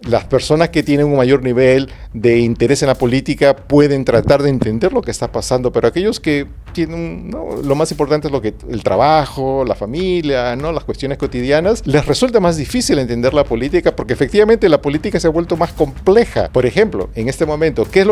las personas que tienen un mayor nivel de interés en la política pueden tratar de entender lo que está pasando, pero aquellos que tienen, ¿no?, lo más importante es el trabajo, la familia, ¿no?, las cuestiones cotidianas, les resulta más difícil entender la política porque efectivamente la política se ha vuelto más compleja. Por ejemplo, en este momento, ¿qué es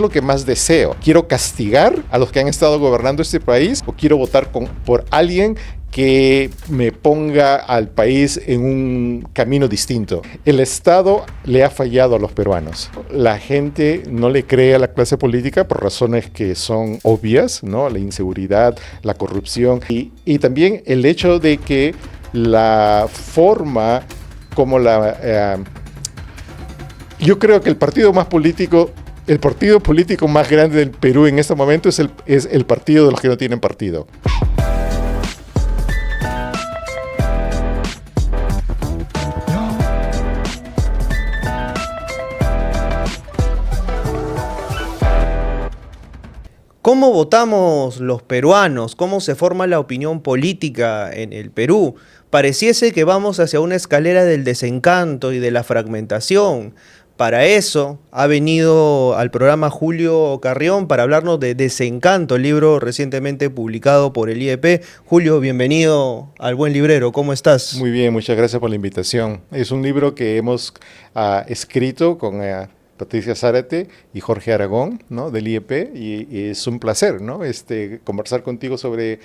lo que más deseo? ¿Quiero castigar a los que han estado gobernando este país o quiero votar por alguien que me ponga al país en un camino distinto? El Estado le ha fallado a los peruanos. La gente no le cree a la clase política por razones que son obvias, ¿no? La inseguridad, la corrupción y también el hecho de que la forma como yo creo que el partido político más grande del Perú en este momento es el partido de los que no tienen partido. ¿Cómo votamos los peruanos? ¿Cómo se forma la opinión política en el Perú? Pareciese que vamos hacia una escalera del desencanto y de la fragmentación. Para eso ha venido al programa Julio Carrión para hablarnos de Desencanto, el libro recientemente publicado por el IEP. Julio, bienvenido al Buen Librero. ¿Cómo estás? Muy bien, muchas gracias por la invitación. Es un libro que hemos escrito con Patricia Zárate y Jorge Aragón, ¿no?, del IEP, y es un placer, ¿no?, conversar contigo sobre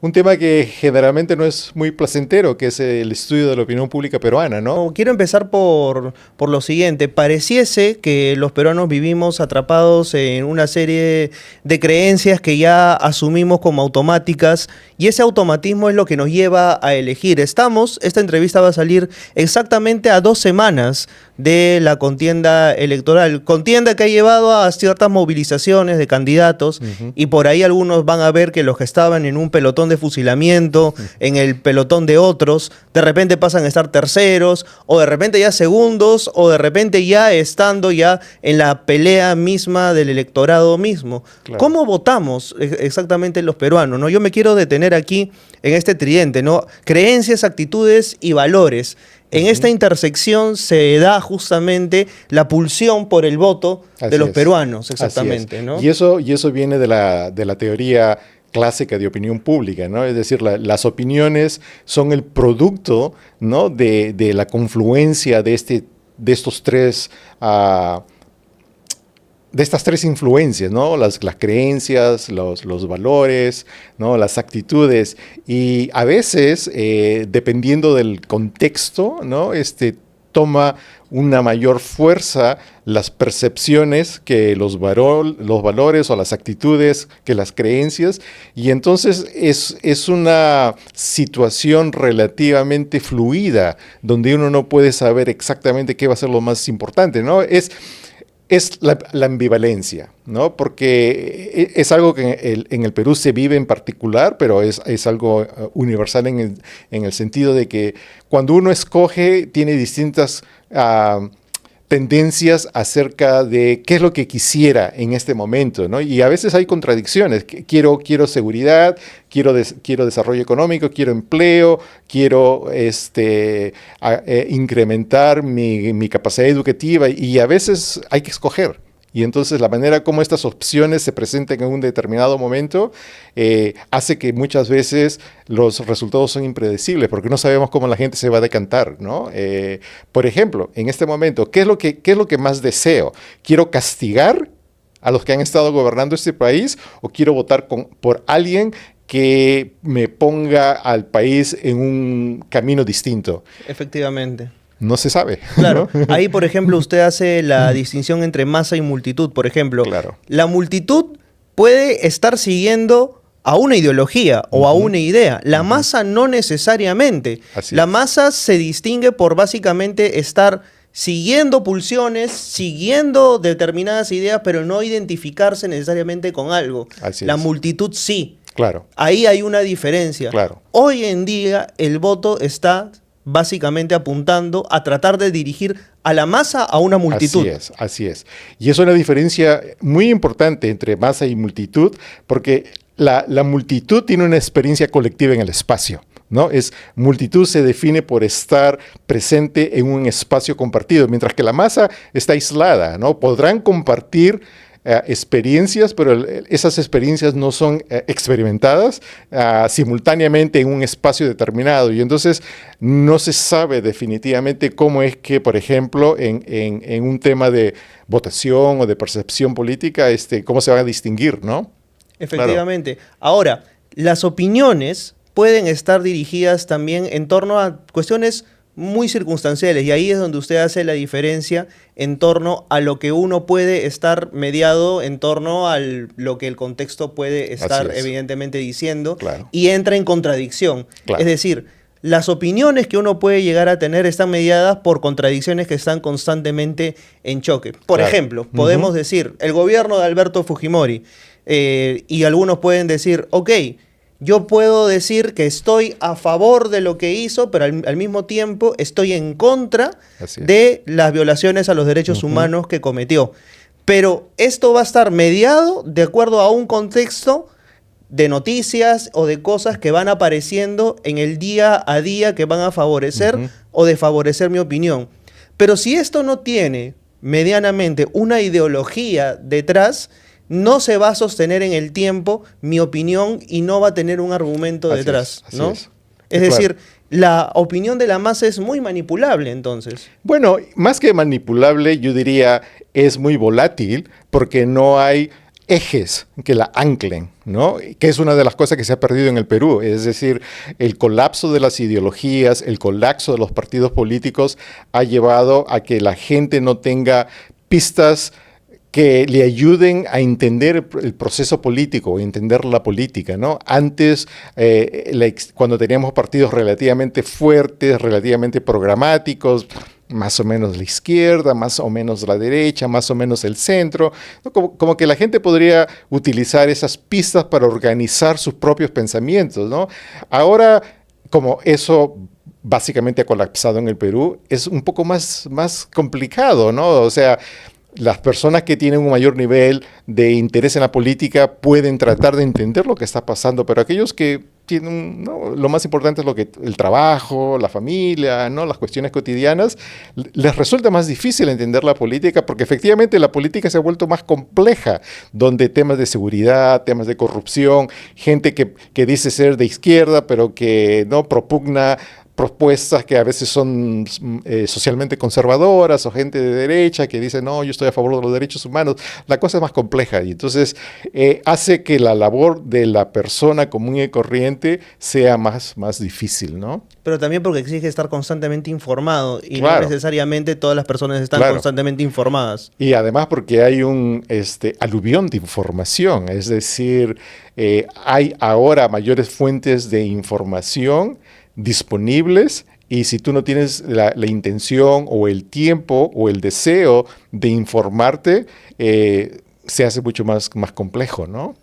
un tema que generalmente no es muy placentero, que es el estudio de la opinión pública peruana, ¿no? Quiero empezar por lo siguiente. Pareciese que los peruanos vivimos atrapados en una serie de creencias que ya asumimos como automáticas y ese automatismo es lo que nos lleva a elegir. Esta entrevista va a salir exactamente a 2 semanas de la contienda electoral. Contienda que ha llevado a ciertas movilizaciones de candidatos y por ahí algunos van a ver que los que estaban en un pelotón de fusilamiento, en el pelotón de otros, de repente pasan a estar terceros, o de repente ya segundos, o de repente ya estando ya en la pelea misma del electorado mismo. Claro. ¿Cómo votamos exactamente los peruanos, ¿no? Yo me quiero detener aquí en este tridente, ¿no? Creencias, actitudes y valores. En esta intersección se da justamente la pulsión por el voto de los peruanos, exactamente, ¿no? Y eso viene de la teoría clásica de opinión pública, ¿no? Es decir, las opiniones son el producto, ¿no?, de la confluencia de estas tres influencias, ¿no? Las creencias, los valores, ¿no?, las actitudes. Y a veces, dependiendo del contexto, ¿no?, toma una mayor fuerza las percepciones que los valores o las actitudes que las creencias, y entonces es una situación relativamente fluida, donde uno no puede saber exactamente qué va a ser lo más importante, ¿no? Es la ambivalencia, ¿no? Porque es algo que en el Perú se vive en particular, pero es algo universal en el sentido de que cuando uno escoge tiene distintas tendencias acerca de qué es lo que quisiera en este momento, ¿no? Y a veces hay contradicciones. Quiero seguridad, quiero desarrollo económico, quiero empleo, quiero incrementar mi capacidad educativa, y a veces hay que escoger. Y entonces la manera como estas opciones se presentan en un determinado momento hace que muchas veces los resultados son impredecibles, porque no sabemos cómo la gente se va a decantar, ¿no? Por ejemplo, en este momento, ¿qué es lo que más deseo? ¿Quiero castigar a los que han estado gobernando este país o quiero votar por alguien que me ponga al país en un camino distinto? Efectivamente. No se sabe. Claro. ¿No? Ahí, por ejemplo, usted hace la distinción entre masa y multitud. Por ejemplo, claro, la multitud puede estar siguiendo a una ideología o a una idea. La masa no necesariamente. La masa se distingue por básicamente estar siguiendo pulsiones, siguiendo determinadas ideas, pero no identificarse necesariamente con algo. La multitud sí. Claro. Ahí hay una diferencia. Claro. Hoy en día el voto está básicamente apuntando a tratar de dirigir a la masa a una multitud. Así es. Y es una diferencia muy importante entre masa y multitud, porque la multitud tiene una experiencia colectiva en el espacio, ¿no? Multitud se define por estar presente en un espacio compartido, mientras que la masa está aislada, ¿no? Podrán compartir experiencias, pero esas experiencias no son experimentadas simultáneamente en un espacio determinado. Y entonces no se sabe definitivamente cómo es que, por ejemplo, en un tema de votación o de percepción política, cómo se va a distinguir, ¿no? Efectivamente. Claro. Ahora, las opiniones pueden estar dirigidas también en torno a cuestiones muy circunstanciales, y ahí es donde usted hace la diferencia en torno a lo que uno puede estar mediado en torno a lo que el contexto puede estar evidentemente diciendo, claro, y entra en contradicción. Claro. Es decir, las opiniones que uno puede llegar a tener están mediadas por contradicciones que están constantemente en choque. Por ejemplo, podemos decir, el gobierno de Alberto Fujimori, y algunos pueden decir, ok, yo puedo decir que estoy a favor de lo que hizo, pero al mismo tiempo estoy en contra de las violaciones a los derechos humanos que cometió. Pero esto va a estar mediado de acuerdo a un contexto de noticias o de cosas que van apareciendo en el día a día que van a favorecer o desfavorecer mi opinión. Pero si esto no tiene medianamente una ideología detrás, no se va a sostener en el tiempo mi opinión y no va a tener un argumento detrás, ¿no? Es decir, la opinión de la masa es muy manipulable, entonces. Bueno, más que manipulable, yo diría es muy volátil porque no hay ejes que la anclen, ¿no? Que es una de las cosas que se ha perdido en el Perú. Es decir, el colapso de las ideologías, el colapso de los partidos políticos ha llevado a que la gente no tenga pistas que le ayuden a entender el proceso político, a entender la política, ¿no? Antes, cuando teníamos partidos relativamente fuertes, relativamente programáticos, más o menos la izquierda, más o menos la derecha, más o menos el centro, ¿no? Como que la gente podría utilizar esas pistas para organizar sus propios pensamientos, ¿no? Ahora, como eso básicamente ha colapsado en el Perú, es un poco más complicado, ¿no? O sea, las personas que tienen un mayor nivel de interés en la política pueden tratar de entender lo que está pasando, pero aquellos que tienen, ¿no? Lo más importante es el trabajo, la familia, ¿no? Las cuestiones cotidianas, les resulta más difícil entender la política porque efectivamente la política se ha vuelto más compleja, donde temas de seguridad, temas de corrupción, gente que dice ser de izquierda, pero que no propugna propuestas que a veces son socialmente conservadoras, o gente de derecha que dice, no, yo estoy a favor de los derechos humanos. La cosa es más compleja y entonces hace que la labor de la persona común y corriente sea más difícil, ¿no? Pero también porque exige estar constantemente informado y no necesariamente todas las personas están constantemente informadas. Y además porque hay un aluvión de información, es decir, hay ahora mayores fuentes de información disponibles, y si tú no tienes la intención o el tiempo o el deseo de informarte, se hace mucho más complejo, ¿no?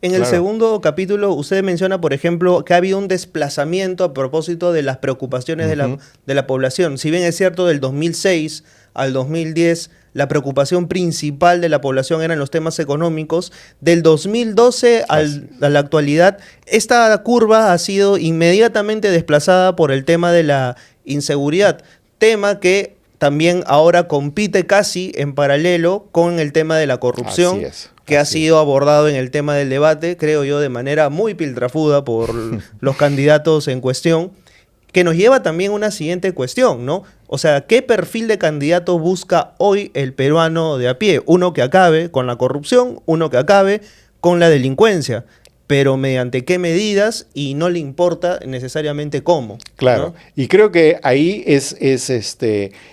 En el segundo capítulo usted menciona, por ejemplo, que ha habido un desplazamiento a propósito de las preocupaciones de la población. Si bien es cierto, del 2006 al 2010, la preocupación principal de la población eran los temas económicos. Del 2012 a la actualidad, esta curva ha sido inmediatamente desplazada por el tema de la inseguridad, tema que también ahora compite casi en paralelo con el tema de la corrupción, que ha sido abordado en el tema del debate, creo yo, de manera muy piltrafuda por los candidatos en cuestión, que nos lleva también a una siguiente cuestión, ¿no? O sea, ¿qué perfil de candidato busca hoy el peruano de a pie? Uno que acabe con la corrupción, uno que acabe con la delincuencia, pero mediante qué medidas, y no le importa necesariamente cómo. Claro, ¿no? Y creo que ahí es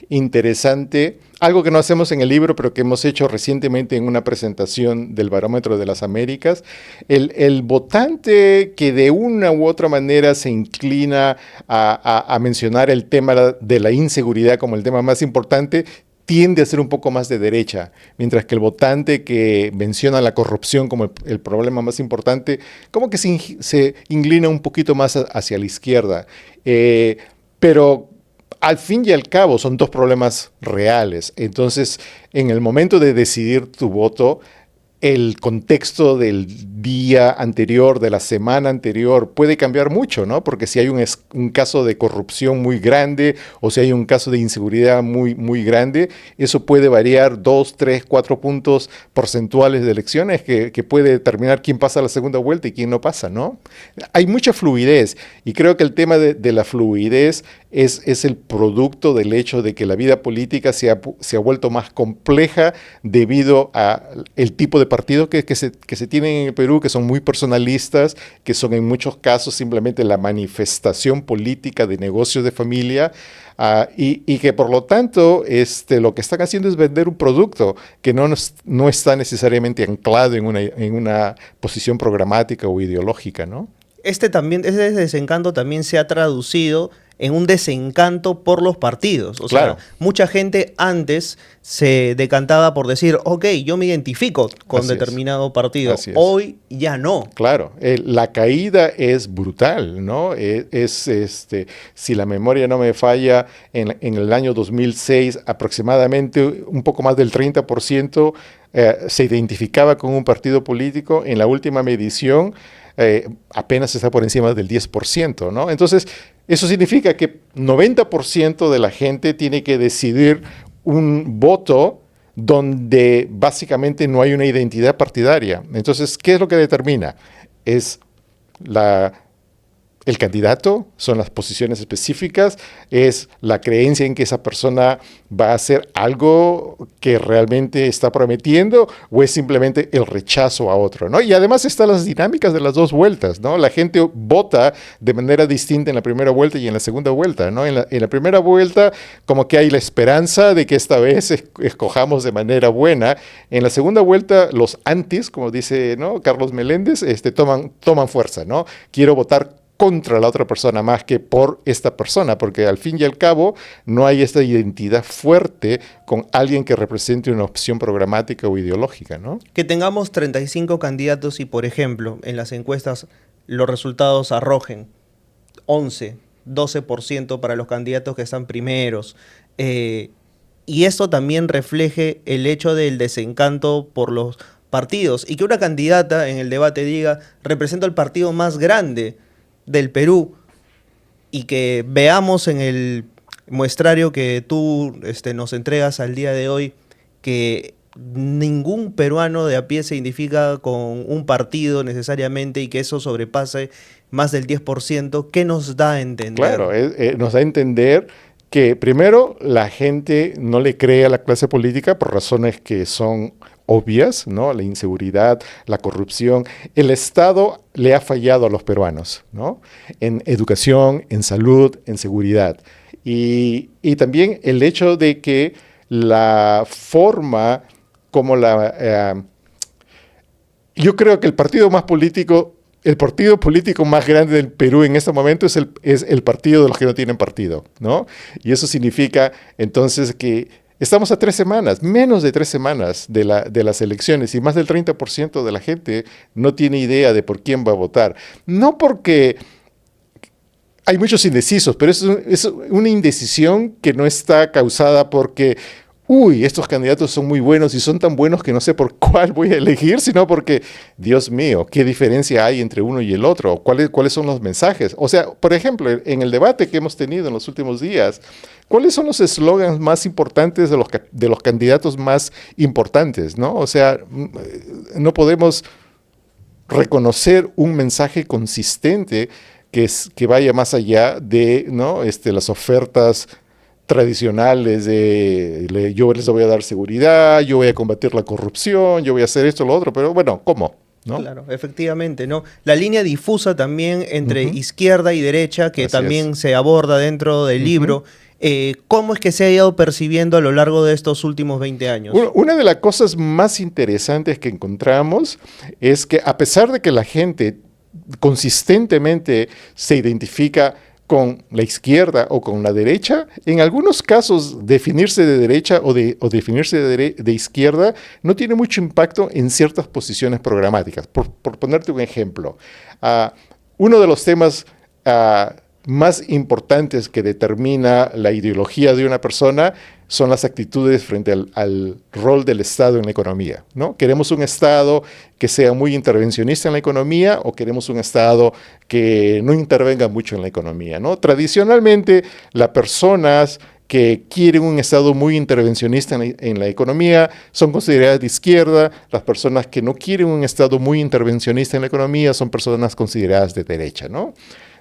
interesante, algo que no hacemos en el libro, pero que hemos hecho recientemente en una presentación del Barómetro de las Américas, el votante que de una u otra manera se inclina a mencionar el tema de la inseguridad como el tema más importante, tiende a ser un poco más de derecha, mientras que el votante que menciona la corrupción como el problema más importante, como que se inclina un poquito más hacia la izquierda. Pero al fin y al cabo son dos problemas reales. Entonces, en el momento de decidir tu voto, el contexto del día anterior, de la semana anterior, puede cambiar mucho, ¿no? Porque si hay un caso de corrupción muy grande o si hay un caso de inseguridad muy grande, eso puede variar 2, 3, 4 puntos porcentuales de elecciones que puede determinar quién pasa a la segunda vuelta y quién no pasa, ¿no? Hay mucha fluidez y creo que el tema de la fluidez es el producto del hecho de que la vida política se ha vuelto más compleja debido a el tipo de partido que se tienen en el Perú, que son muy personalistas, que son en muchos casos simplemente la manifestación política de negocios de familia, y que por lo tanto lo que están haciendo es vender un producto que no está necesariamente anclado en una posición programática o ideológica, ¿no? Este desencanto también se ha traducido en un desencanto por los partidos. O Claro. sea, mucha gente antes se decantaba por decir, ok, yo me identifico con Así determinado partido. Así es. Hoy ya no. Claro, la caída es brutal, ¿no? Si la memoria no me falla, en el año 2006 aproximadamente un poco más del 30% se identificaba con un partido político. En la última medición apenas está por encima del 10%, ¿no? Entonces, eso significa que 90% de la gente tiene que decidir un voto donde básicamente no hay una identidad partidaria. Entonces, ¿qué es lo que determina? Es el candidato, son las posiciones específicas, es la creencia en que esa persona va a hacer algo que realmente está prometiendo o es simplemente el rechazo a otro, ¿no? Y además están las dinámicas de las dos vueltas, ¿no? La gente vota de manera distinta en la primera vuelta y en la segunda vuelta, ¿no? En la primera vuelta como que hay la esperanza de que esta vez escojamos de manera buena. En la segunda vuelta los antis, como dice, ¿no?, Carlos Meléndez, toman fuerza, ¿no? Quiero votar contra la otra persona más que por esta persona, porque al fin y al cabo no hay esta identidad fuerte con alguien que represente una opción programática o ideológica, ¿no? Que tengamos 35 candidatos y, por ejemplo, en las encuestas los resultados arrojen 11, 12% para los candidatos que están primeros, y esto también refleje el hecho del desencanto por los partidos, y que una candidata en el debate diga, represento el partido más grande del Perú, y que veamos en el muestrario que tú nos entregas al día de hoy que ningún peruano de a pie se identifica con un partido necesariamente y que eso sobrepase más del 10%, ¿qué nos da a entender? Claro, nos da a entender que primero la gente no le cree a la clase política por razones que son obvias, ¿no? La inseguridad, la corrupción. El Estado le ha fallado a los peruanos, ¿no? En educación, en salud, en seguridad. Y también el hecho de que la forma como yo creo que el partido político más grande del Perú en este momento es el partido de los que no tienen partido, ¿no? Y eso significa entonces que estamos a 3 semanas, menos de 3 semanas de las elecciones, y más del 30% de la gente no tiene idea de por quién va a votar. No porque hay muchos indecisos, pero es una indecisión que no está causada porque estos candidatos son muy buenos y son tan buenos que no sé por cuál voy a elegir, sino porque, Dios mío, ¿qué diferencia hay entre uno y el otro? ¿Cuáles son los mensajes? O sea, por ejemplo, en el debate que hemos tenido en los últimos días, ¿cuáles son los eslogans más importantes de los candidatos más importantes, ¿no? O sea, no podemos reconocer un mensaje consistente que vaya más allá de, ¿no?, las ofertas tradicionales yo les voy a dar seguridad, yo voy a combatir la corrupción, yo voy a hacer esto, lo otro, pero bueno, ¿cómo? ¿No? Claro, efectivamente, ¿no? La línea difusa también entre izquierda y derecha, que Así también es. se aborda dentro del libro, ¿cómo es que se ha ido percibiendo a lo largo de estos últimos 20 años? Una de las cosas más interesantes que encontramos es que a pesar de que la gente consistentemente se identifica con la izquierda o con la derecha, en algunos casos definirse de derecha o definirse de izquierda no tiene mucho impacto en ciertas posiciones programáticas. Por ponerte un ejemplo, uno de los temas más importantes que determina la ideología de una persona son las actitudes frente al rol del Estado en la economía, ¿no? ¿Queremos un Estado que sea muy intervencionista en la economía o queremos un Estado que no intervenga mucho en la economía, ¿no? Tradicionalmente, las personas que quieren un Estado muy intervencionista en la economía son consideradas de izquierda, las personas que no quieren un Estado muy intervencionista en la economía son personas consideradas de derecha, ¿no?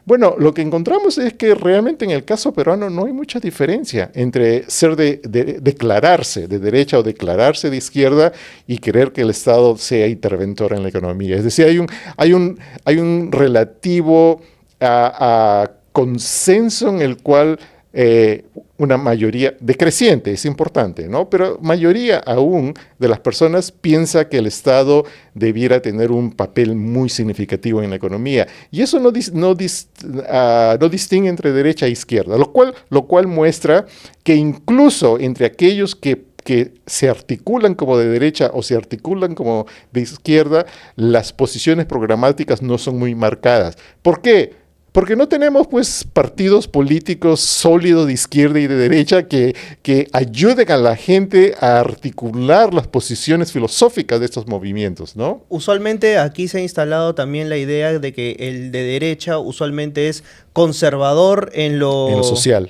Bueno, lo que encontramos es que realmente en el caso peruano no hay mucha diferencia entre ser declararse de derecha o declararse de izquierda y querer que el Estado sea interventor en la economía. Es decir, hay un relativo consenso en el cual una mayoría decreciente, es importante, ¿no? Pero mayoría aún de las personas piensa que el Estado debiera tener un papel muy significativo en la economía. Y eso no distingue entre derecha e izquierda, lo cual muestra que incluso entre aquellos que se articulan como de derecha o se articulan como de izquierda, las posiciones programáticas no son muy marcadas. ¿Por qué? Porque no tenemos pues partidos políticos sólidos de izquierda y de derecha que ayuden a la gente a articular las posiciones filosóficas de estos movimientos, ¿no? Usualmente aquí se ha instalado también la idea de que el de derecha usualmente es conservador en lo social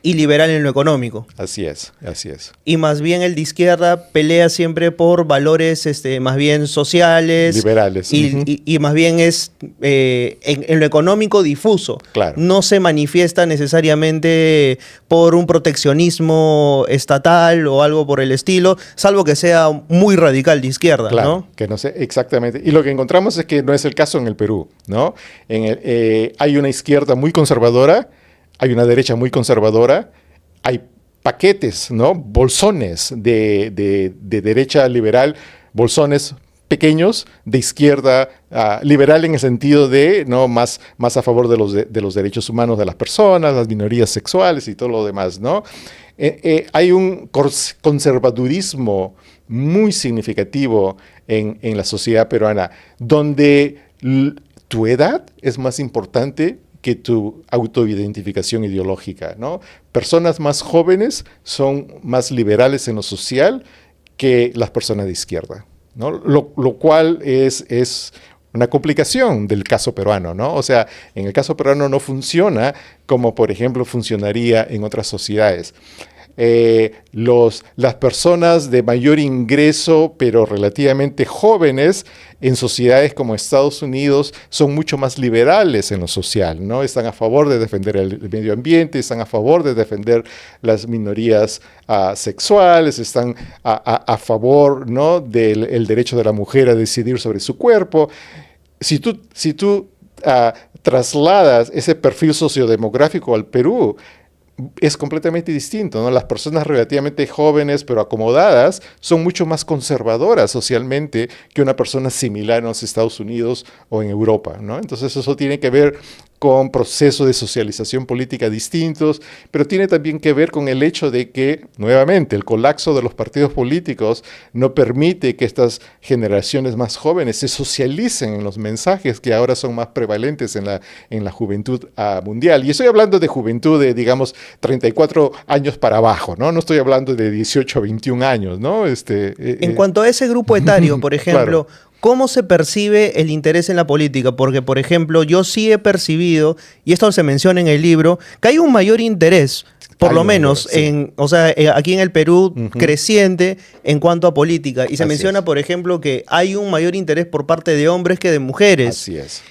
y liberal en lo económico. Así es, así es. Y más bien el de izquierda pelea siempre por valores más bien sociales. Liberales. Y más bien es en lo económico difuso. Claro. No se manifiesta necesariamente por un proteccionismo estatal o algo por el estilo, salvo que sea muy radical de izquierda, claro, ¿no? Que no sé, exactamente. Y lo que encontramos es que no es el caso en el Perú, ¿no? Hay una izquierda muy conservadora, hay una derecha muy conservadora, hay paquetes, ¿no? Bolsones de derecha liberal, bolsones pequeños de izquierda liberal en el sentido de no más a favor de los derechos humanos de las personas, las minorías sexuales y todo lo demás, ¿no? Hay un conservadurismo muy significativo en la sociedad peruana, donde tu edad es más importante que tu autoidentificación ideológica, ¿no? Personas más jóvenes son más liberales en lo social que las personas de izquierda, ¿no? Lo cual es una complicación del caso peruano, ¿no? O sea, en el caso peruano no funciona como, por ejemplo, funcionaría en otras sociedades. Las personas de mayor ingreso, pero relativamente jóvenes, en sociedades como Estados Unidos, son mucho más liberales en lo social, ¿no? Están a favor de defender el medio ambiente, están a favor de defender las minorías sexuales, están a favor, ¿no?, del derecho de la mujer a decidir sobre su cuerpo. Si tú trasladas ese perfil sociodemográfico al Perú, es completamente distinto, ¿no? Las personas relativamente jóvenes pero acomodadas son mucho más conservadoras socialmente que una persona similar en los Estados Unidos o en Europa, ¿no? Entonces eso tiene que ver con procesos de socialización política distintos, pero tiene también que ver con el hecho de que, nuevamente, el colapso de los partidos políticos no permite que estas generaciones más jóvenes se socialicen en los mensajes que ahora son más prevalentes en la juventud mundial. Y estoy hablando de juventud de, digamos, 34 años para abajo, ¿no? No estoy hablando de 18 a 21 años, ¿no? En cuanto a ese grupo etario, por ejemplo, claro, ¿cómo se percibe el interés en la política? Porque, por ejemplo, yo sí he percibido, y esto se menciona en el libro, que hay un mayor interés, por lo menos, sí, aquí en el Perú, creciente en cuanto a política. Y se menciona, por ejemplo, que hay un mayor interés por parte de hombres que de mujeres. Así es.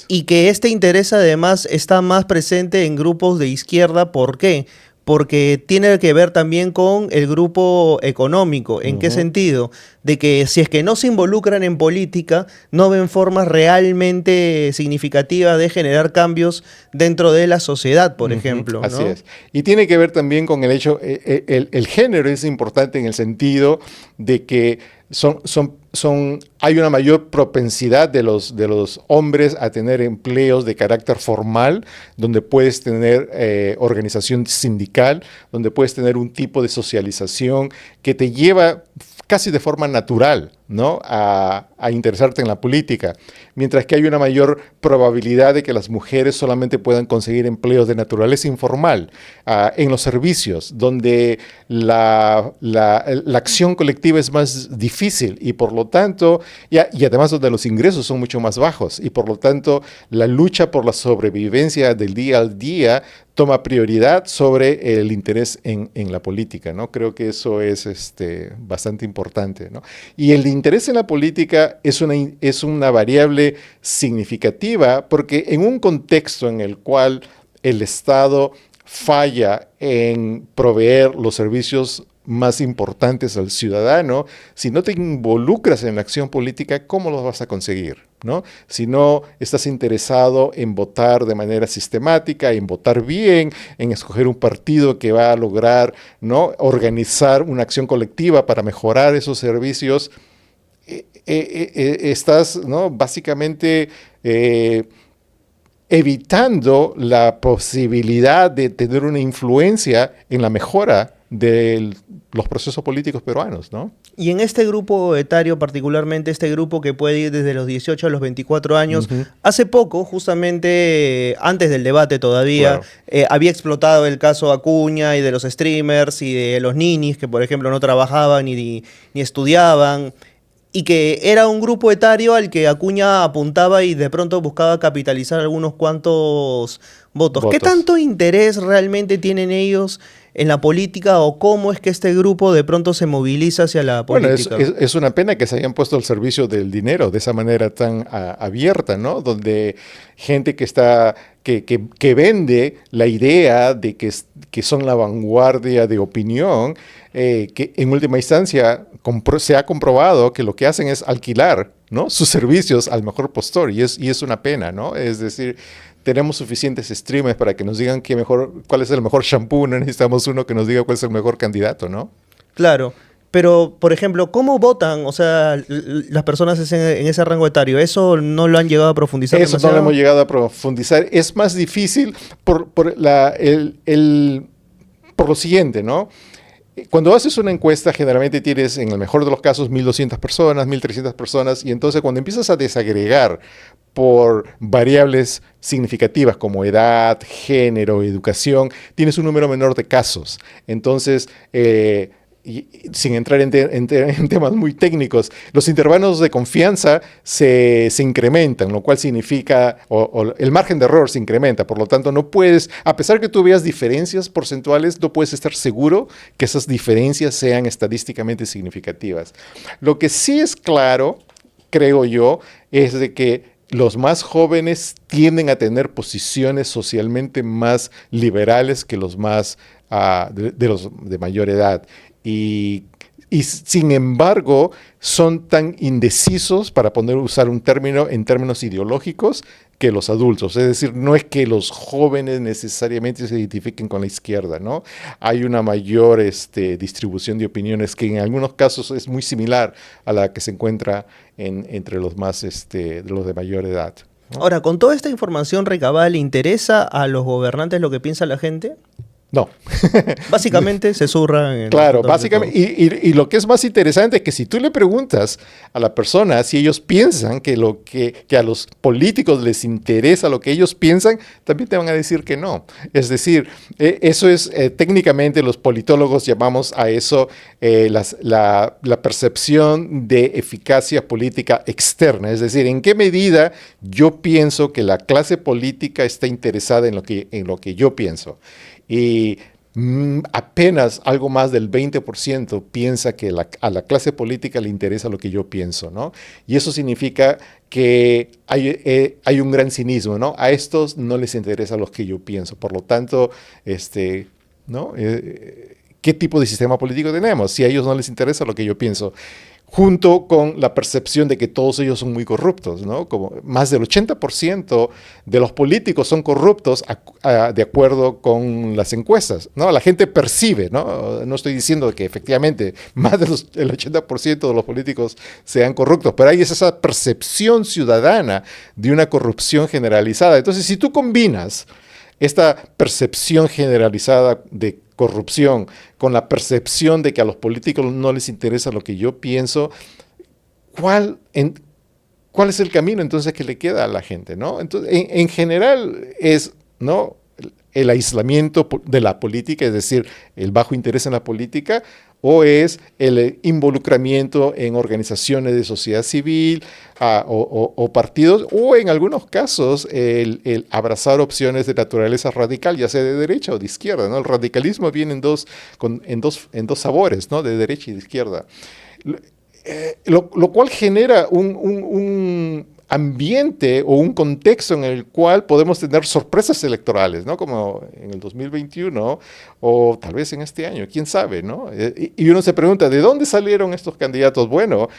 Y que este interés, además, está más presente en grupos de izquierda. ¿Por qué? Porque tiene que ver también con el grupo económico. ¿En qué sentido? De que si es que no se involucran en política, no ven formas realmente significativas de generar cambios dentro de la sociedad, por ejemplo, ¿no? Así es. Y tiene que ver también con el hecho, el género es importante en el sentido de que son hay una mayor propensidad de los hombres a tener empleos de carácter formal, donde puedes tener organización sindical, donde puedes tener un tipo de socialización que te lleva casi de forma natural, ¿no? a interesarte en la política, mientras que hay una mayor probabilidad de que las mujeres solamente puedan conseguir empleos de naturaleza informal, en los servicios, donde la acción colectiva es más difícil y por lo tanto, y además donde los ingresos son mucho más bajos y por lo tanto la lucha por la sobrevivencia del día al día toma prioridad sobre el interés en la política, ¿no? Creo que eso es bastante importante, ¿no? Y el interés en la política es una variable significativa porque en un contexto en el cual el Estado falla en proveer los servicios más importantes al ciudadano, si no te involucras en la acción política, ¿cómo los vas a conseguir? ¿No? Si no estás interesado en votar de manera sistemática, en votar bien, en escoger un partido que va a lograr, ¿no?, organizar una acción colectiva para mejorar esos servicios, estás, ¿no?, básicamente evitando la posibilidad de tener una influencia en la mejora de los procesos políticos peruanos, ¿no? Y en este grupo etario, particularmente este grupo que puede ir desde los 18 a los 24 años, hace poco, justamente antes del debate todavía, había explotado el caso Acuña y de los streamers y de los ninis que, por ejemplo, no trabajaban ni estudiaban, y que era un grupo etario al que Acuña apuntaba y de pronto buscaba capitalizar algunos cuantos votos. ¿Qué tanto interés realmente tienen ellos en la política o cómo es que este grupo de pronto se moviliza hacia la política? Bueno, es una pena que se hayan puesto al servicio del dinero de esa manera tan abierta, ¿no? Donde gente que vende la idea de que son la vanguardia de opinión, que en última instancia se ha comprobado que lo que hacen es alquilar, ¿no?, sus servicios al mejor postor y es una pena, ¿no? Es decir, tenemos suficientes streamers para que nos digan cuál es el mejor shampoo, no necesitamos uno que nos diga cuál es el mejor candidato, ¿no? Claro, pero, por ejemplo, ¿cómo votan? O sea, las personas en ese rango etario, ¿eso no lo han llegado a profundizar Eso demasiado? no lo hemos llegado a profundizar. Es más difícil por lo siguiente, ¿no? Cuando haces una encuesta, generalmente tienes, en el mejor de los casos, 1.200 personas, 1.300 personas, y entonces cuando empiezas a desagregar por variables significativas como edad, género, educación, tienes un número menor de casos. Entonces, y sin entrar en temas muy técnicos, los intervalos de confianza se incrementan, lo cual significa, o el margen de error se incrementa, por lo tanto no puedes, a pesar que tú veas diferencias porcentuales, no puedes estar seguro que esas diferencias sean estadísticamente significativas. Lo que sí es claro, creo yo, es de que los más jóvenes tienden a tener posiciones socialmente más liberales que los más los de mayor edad. Y sin embargo, son tan indecisos, para usar un término en términos ideológicos, que los adultos. Es decir, no es que los jóvenes necesariamente se identifiquen con la izquierda, ¿no? Hay una mayor distribución de opiniones que en algunos casos es muy similar a la que se encuentra entre los más los de mayor edad, ¿no? Ahora, con toda esta información recabada, ¿le interesa a los gobernantes lo que piensa la gente? No. Básicamente se zurra en el... Claro, básicamente. Y lo que es más interesante es que si tú le preguntas a la persona si ellos piensan que a los políticos les interesa lo que ellos piensan, también te van a decir que no. Es decir, eso es técnicamente los politólogos llamamos a eso la percepción de eficacia política externa. Es decir, en qué medida yo pienso que la clase política está interesada en lo que yo pienso. Y apenas algo más del 20% piensa que a la clase política le interesa lo que yo pienso, ¿no? Y eso significa que hay un gran cinismo, ¿no? A estos no les interesa lo que yo pienso. Por lo tanto, ¿no? ¿Qué tipo de sistema político tenemos si a ellos no les interesa lo que yo pienso? junto con la percepción de que todos ellos son muy corruptos, ¿no? Como más del 80% de los políticos son corruptos de acuerdo con las encuestas, ¿no? La gente percibe, ¿no? No estoy diciendo que efectivamente más del 80% de los políticos sean corruptos, pero hay esa percepción ciudadana de una corrupción generalizada. Entonces, si tú combinas esta percepción generalizada de corrupción con la percepción de que a los políticos no les interesa lo que yo pienso, ¿cuál es el camino entonces que le queda a la gente, ¿no? Entonces, en general es, ¿no?, el aislamiento de la política, es decir, el bajo interés en la política, o es el involucramiento en organizaciones de sociedad civil o partidos, o en algunos casos el abrazar opciones de naturaleza radical, ya sea de derecha o de izquierda, ¿no? El radicalismo viene en dos sabores, ¿no?, de derecha y de izquierda. Lo cual genera un ambiente o un contexto en el cual podemos tener sorpresas electorales, ¿no? Como en el 2021 o tal vez en este año, quién sabe, ¿no? Y uno se pregunta, ¿de dónde salieron estos candidatos? Bueno,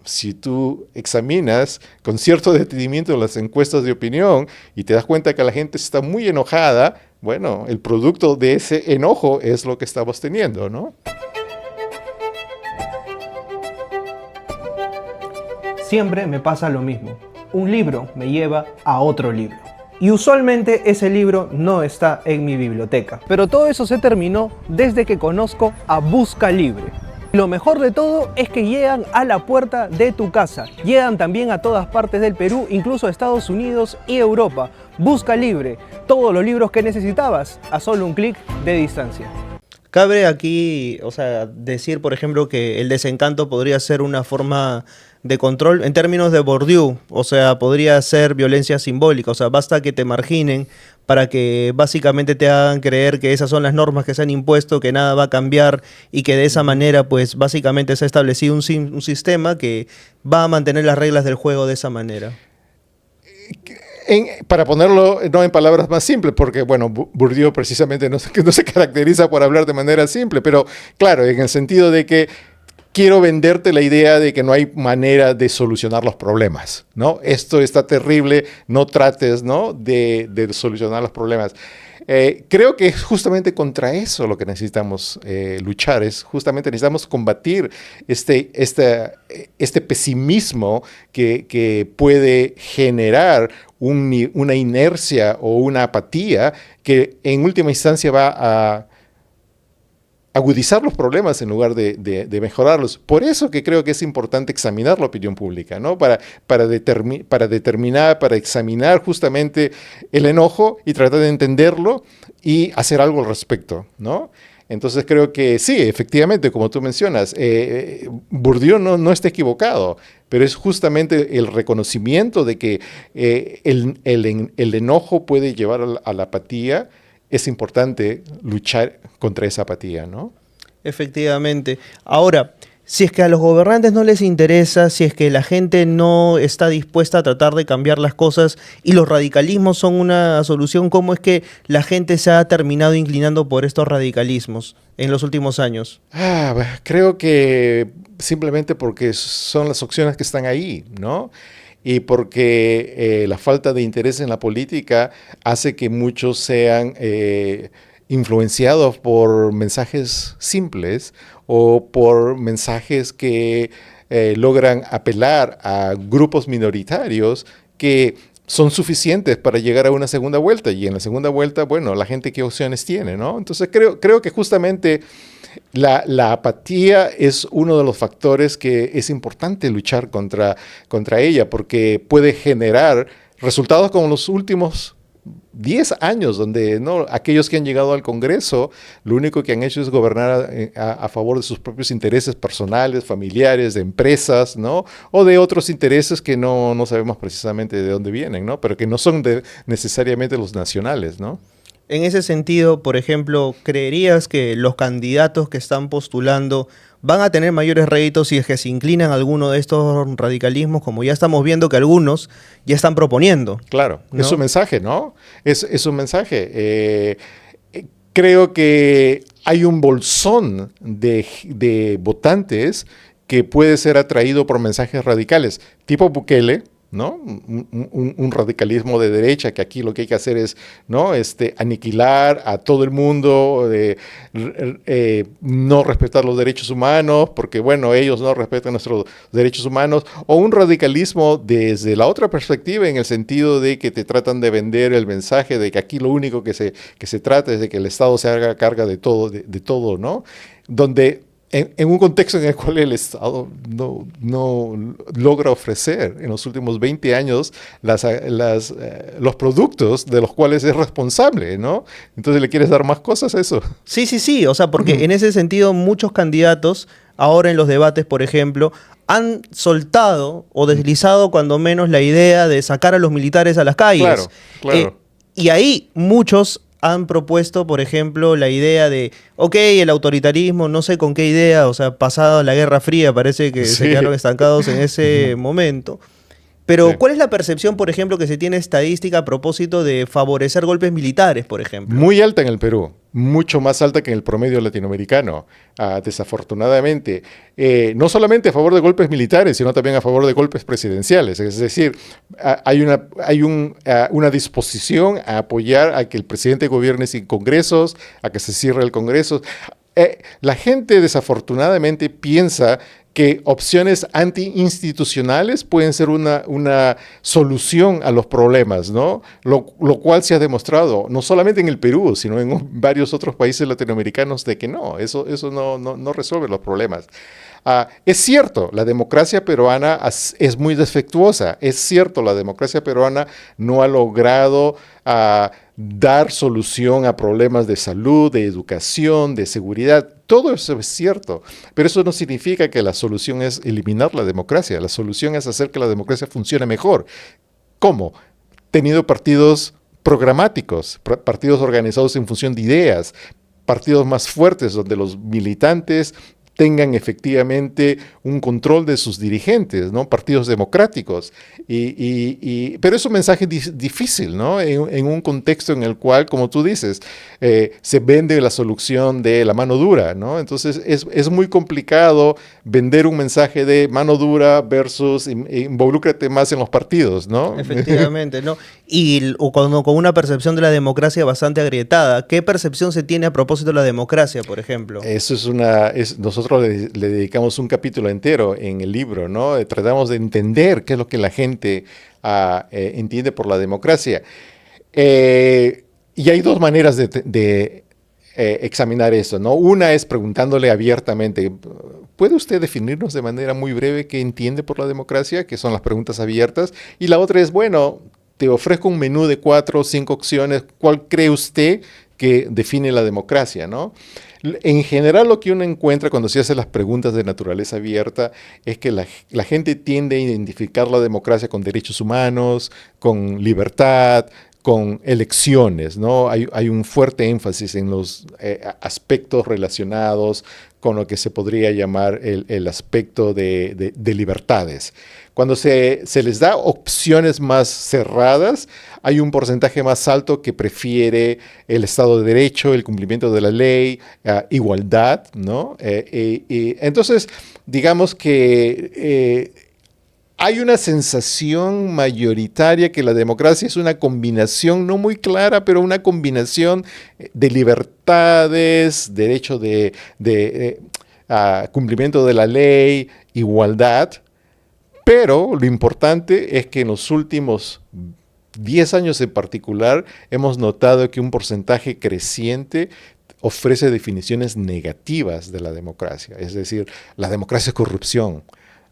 si tú examinas con cierto detenimiento las encuestas de opinión y te das cuenta que la gente está muy enojada, bueno, el producto de ese enojo es lo que estamos teniendo, ¿no? Siempre me pasa lo mismo. Un libro me lleva a otro libro. Y usualmente ese libro no está en mi biblioteca. Pero todo eso se terminó desde que conozco a Busca Libre. Lo mejor de todo es que llegan a la puerta de tu casa. Llegan también a todas partes del Perú, incluso a Estados Unidos y Europa. Busca Libre, todos los libros que necesitabas a solo un clic de distancia. Cabe aquí, decir, por ejemplo, que el desencanto podría ser una forma de control en términos de Bourdieu, podría ser violencia simbólica, basta que te marginen para que básicamente te hagan creer que esas son las normas que se han impuesto, que nada va a cambiar y que de esa manera, pues básicamente se ha establecido un sistema que va a mantener las reglas del juego de esa manera. Para ponerlo no en palabras más simples, porque bueno, Bourdieu precisamente no se caracteriza por hablar de manera simple, pero claro, en el sentido de que quiero venderte la idea de que no hay manera de solucionar los problemas, ¿no? Esto está terrible, no trates, ¿no?, de solucionar los problemas. Creo que es justamente contra eso lo que necesitamos luchar, es justamente necesitamos combatir este pesimismo que puede generar una inercia o una apatía que en última instancia va a agudizar los problemas en lugar de mejorarlos. Por eso que creo que es importante examinar la opinión pública, ¿no? Para examinar justamente el enojo y tratar de entenderlo y hacer algo al respecto, ¿no? Entonces creo que sí, efectivamente, como tú mencionas, Bourdieu no está equivocado, pero es justamente el reconocimiento de que el enojo puede llevar a la apatía. Es importante luchar contra esa apatía, ¿no? Efectivamente. Ahora, si es que a los gobernantes no les interesa, si es que la gente no está dispuesta a tratar de cambiar las cosas y los radicalismos son una solución, ¿cómo es que la gente se ha terminado inclinando por estos radicalismos en los últimos años? Creo que simplemente porque son las opciones que están ahí, ¿no? Y porque la falta de interés en la política hace que muchos sean influenciados por mensajes simples o por mensajes que logran apelar a grupos minoritarios que son suficientes para llegar a una segunda vuelta. Y en la segunda vuelta, bueno, la gente qué opciones tiene, ¿no? Entonces creo que justamente la apatía es uno de los factores que es importante luchar contra ella, porque puede generar resultados como los últimos 10 años, donde ¿no? aquellos que han llegado al Congreso, lo único que han hecho es gobernar a favor de sus propios intereses personales, familiares, de empresas, ¿no? O de otros intereses que no sabemos precisamente de dónde vienen, ¿no? Pero que no son necesariamente los nacionales, ¿no? En ese sentido, por ejemplo, ¿creerías que los candidatos que están postulando van a tener mayores réditos si es que se inclinan a alguno de estos radicalismos, como ya estamos viendo que algunos ya están proponiendo? Claro, ¿no? Es un mensaje, ¿no? Es un mensaje. Creo que hay un bolsón de votantes que puede ser atraído por mensajes radicales, tipo Bukele, ¿no? Un radicalismo de derecha, que aquí lo que hay que hacer es, ¿no? Aniquilar a todo el mundo, no respetar los derechos humanos, porque bueno, ellos no respetan nuestros derechos humanos, o un radicalismo desde la otra perspectiva, en el sentido de que te tratan de vender el mensaje de que aquí lo único que se trata es de que el Estado se haga carga de todo, ¿no? Donde en un contexto en el cual el Estado no logra ofrecer en los últimos 20 años los productos de los cuales es responsable, ¿no? Entonces, ¿le quieres dar más cosas a eso? Sí, o sea, porque en ese sentido muchos candidatos, ahora en los debates, por ejemplo, han soltado o deslizado cuando menos la idea de sacar a los militares a las calles. Claro. Y ahí muchos han propuesto, por ejemplo, la idea de, ok, el autoritarismo, no sé con qué idea, o sea, pasado la Guerra Fría, parece que se quedaron estancados en ese momento. Pero, ¿cuál es la percepción, por ejemplo, que se tiene estadística a propósito de favorecer golpes militares, por ejemplo? Muy alta en el Perú, mucho más alta que en el promedio latinoamericano, desafortunadamente. No solamente a favor de golpes militares, sino también a favor de golpes presidenciales. Es decir, hay una disposición a apoyar a que el presidente gobierne sin congresos, a que se cierre el Congreso. La gente desafortunadamente piensa que opciones antiinstitucionales pueden ser una solución a los problemas, ¿no? Lo cual se ha demostrado, no solamente en el Perú, sino en varios otros países latinoamericanos, de que no, eso no resuelve los problemas. Es cierto, la democracia peruana es muy defectuosa. Es cierto, la democracia peruana no ha logrado dar solución a problemas de salud, de educación, de seguridad. Todo eso es cierto, pero eso no significa que la solución es eliminar la democracia. La solución es hacer que la democracia funcione mejor. ¿Cómo? Teniendo partidos programáticos, partidos organizados en función de ideas, partidos más fuertes donde los militantes tengan efectivamente un control de sus dirigentes, ¿no? Partidos democráticos. Pero es un mensaje difícil, ¿no? En un contexto en el cual, como tú dices, se vende la solución de la mano dura, ¿no? Entonces es muy complicado vender un mensaje de mano dura versus involúcrate más en los partidos, ¿no? Efectivamente, ¿no? Y con una percepción de la democracia bastante agrietada. ¿Qué percepción se tiene a propósito de la democracia, por ejemplo? Eso nosotros le dedicamos un capítulo entero en el libro, ¿no? Tratamos de entender qué es lo que la gente entiende por la democracia. Y hay dos maneras de examinar eso, ¿no? Una es preguntándole abiertamente, ¿puede usted definirnos de manera muy breve qué entiende por la democracia? Que son las preguntas abiertas. Y la otra es, bueno, te ofrezco un menú de 4 o 5 opciones, ¿cuál cree usted que define la democracia, ¿no? En general, lo que uno encuentra cuando se hace las preguntas de naturaleza abierta es que la gente tiende a identificar la democracia con derechos humanos, con libertad, con elecciones, ¿no? Hay un fuerte énfasis en los aspectos relacionados con lo que se podría llamar el aspecto de libertades. Cuando se les da opciones más cerradas, hay un porcentaje más alto que prefiere el Estado de Derecho, el cumplimiento de la ley, igualdad, ¿no? Entonces, digamos que hay una sensación mayoritaria que la democracia es una combinación, no muy clara, pero una combinación de libertades, derecho de cumplimiento de la ley, igualdad. Pero lo importante es que en los últimos 10 años en particular hemos notado que un porcentaje creciente ofrece definiciones negativas de la democracia. Es decir, la democracia es corrupción,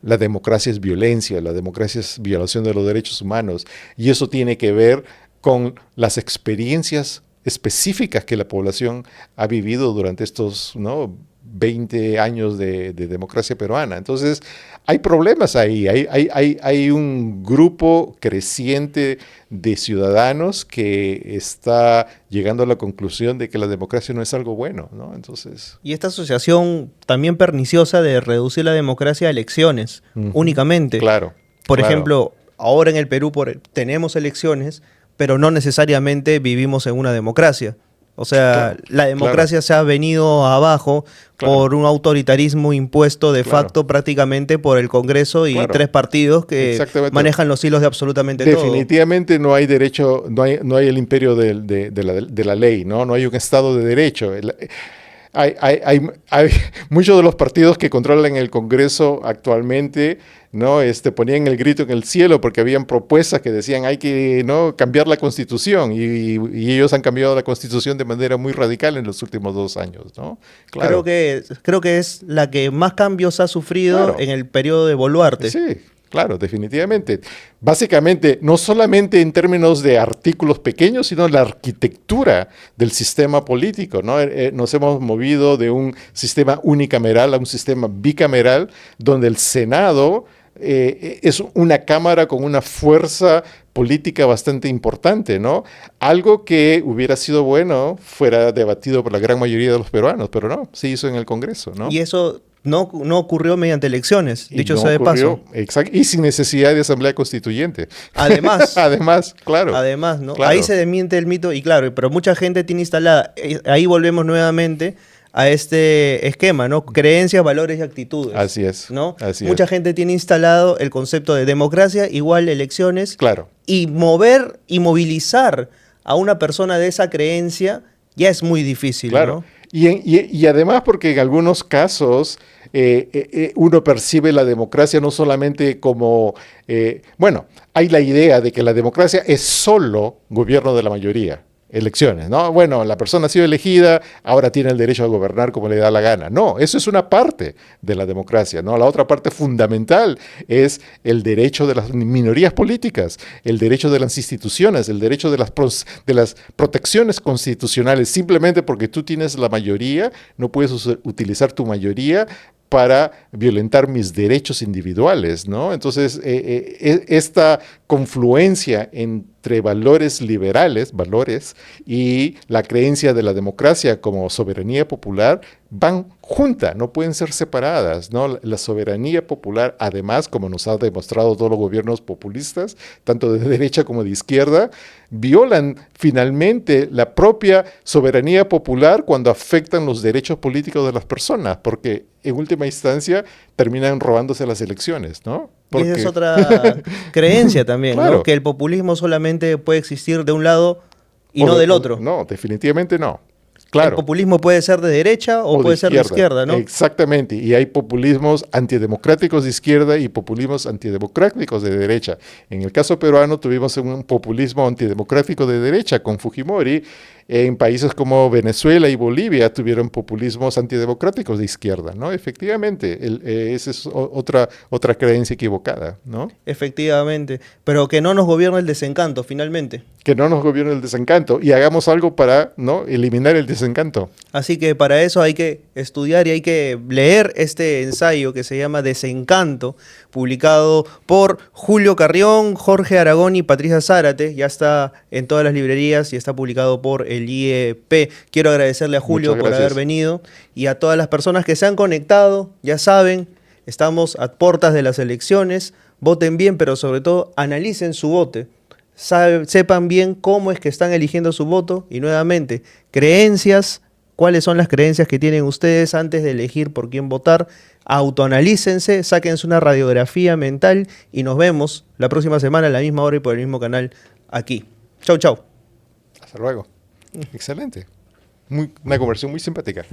la democracia es violencia, la democracia es violación de los derechos humanos. Y eso tiene que ver con las experiencias específicas que la población ha vivido durante estos, ¿no?, 20 años de democracia peruana. Entonces, hay problemas ahí. Hay un grupo creciente de ciudadanos que está llegando a la conclusión de que la democracia no es algo bueno, ¿no? Entonces... Y esta asociación también perniciosa de reducir la democracia a elecciones, únicamente. Claro. Por ejemplo, ahora en el Perú tenemos elecciones, pero no necesariamente vivimos en una democracia. O sea, la democracia se ha venido abajo por un autoritarismo impuesto de facto prácticamente por el Congreso y tres partidos que manejan los hilos de absolutamente todo. Definitivamente no hay derecho, no hay el imperio de la ley, ¿no? No hay un Estado de derecho. Hay muchos de los partidos que controlan el Congreso actualmente, ¿no? Ponían el grito en el cielo porque habían propuestas que decían hay que, ¿no?, cambiar la Constitución y ellos han cambiado la Constitución de manera muy radical en los últimos 2 años, ¿no? Claro. Creo que es la que más cambios ha sufrido en el periodo de Boluarte. Sí. Claro, definitivamente. Básicamente, no solamente en términos de artículos pequeños, sino en la arquitectura del sistema político, ¿no? Nos hemos movido de un sistema unicameral a un sistema bicameral, donde el Senado es una cámara con una fuerza política bastante importante, ¿no? Algo que hubiera sido bueno fuera debatido por la gran mayoría de los peruanos, pero no, se hizo en el Congreso, ¿no? Y eso no ocurrió mediante elecciones, dicho sea de paso. Exacto, y sin necesidad de asamblea constituyente. Además. Claro. Además, ¿no? Claro. Ahí se desmiente el mito, y claro, pero mucha gente tiene instalada, ahí volvemos nuevamente a este esquema, ¿no? Creencias, valores y actitudes. Así es. ¿No? Mucha gente tiene instalado el concepto de democracia igual elecciones. Claro. Y mover y movilizar a una persona de esa creencia ya es muy difícil, claro. ¿no? Y además porque en algunos casos uno percibe la democracia no solamente como, hay la idea de que la democracia es solo gobierno de la mayoría, elecciones, ¿no? Bueno, la persona ha sido elegida, ahora tiene el derecho a gobernar como le da la gana. No, eso es una parte de la democracia, ¿no? La otra parte fundamental es el derecho de las minorías políticas, el derecho de las instituciones, el derecho de las protecciones constitucionales. Simplemente porque tú tienes la mayoría, no puedes utilizar tu mayoría para violentar mis derechos individuales, ¿no? Entonces, esta confluencia entre valores liberales, y la creencia de la democracia como soberanía popular van juntas, no pueden ser separadas, ¿no? La soberanía popular, además, como nos han demostrado todos los gobiernos populistas, tanto de derecha como de izquierda, violan finalmente la propia soberanía popular cuando afectan los derechos políticos de las personas, porque en última instancia terminan robándose las elecciones, ¿no? Porque... Y esa es otra creencia también, claro, ¿no? Que el populismo solamente puede existir de un lado y no del otro. No, definitivamente no. Claro. El populismo puede ser de derecha o puede ser de izquierda, ¿no? Exactamente, y hay populismos antidemocráticos de izquierda y populismos antidemocráticos de derecha. En el caso peruano tuvimos un populismo antidemocrático de derecha con Fujimori. En países como Venezuela y Bolivia tuvieron populismos antidemocráticos de izquierda, ¿no? Efectivamente, esa es otra creencia equivocada, ¿no? Efectivamente, pero que no nos gobierne el desencanto, finalmente. Que no nos gobierne el desencanto y hagamos algo para, ¿no?, eliminar el desencanto. Así que para eso hay que estudiar y hay que leer este ensayo que se llama Desencanto, publicado por Julio Carrión, Jorge Aragón y Patricia Zárate. Ya está en todas las librerías y está publicado por el IEP. Quiero agradecerle a Julio por haber venido y a todas las personas que se han conectado. Ya saben, estamos a puertas de las elecciones. Voten bien, pero sobre todo analicen su voto. Sepan bien cómo es que están eligiendo su voto y nuevamente, creencias, cuáles son las creencias que tienen ustedes antes de elegir por quién votar. Autoanalícense, sáquense una radiografía mental y nos vemos la próxima semana a la misma hora y por el mismo canal aquí. Chau, chau. Hasta luego. Excelente. Una conversación muy simpática.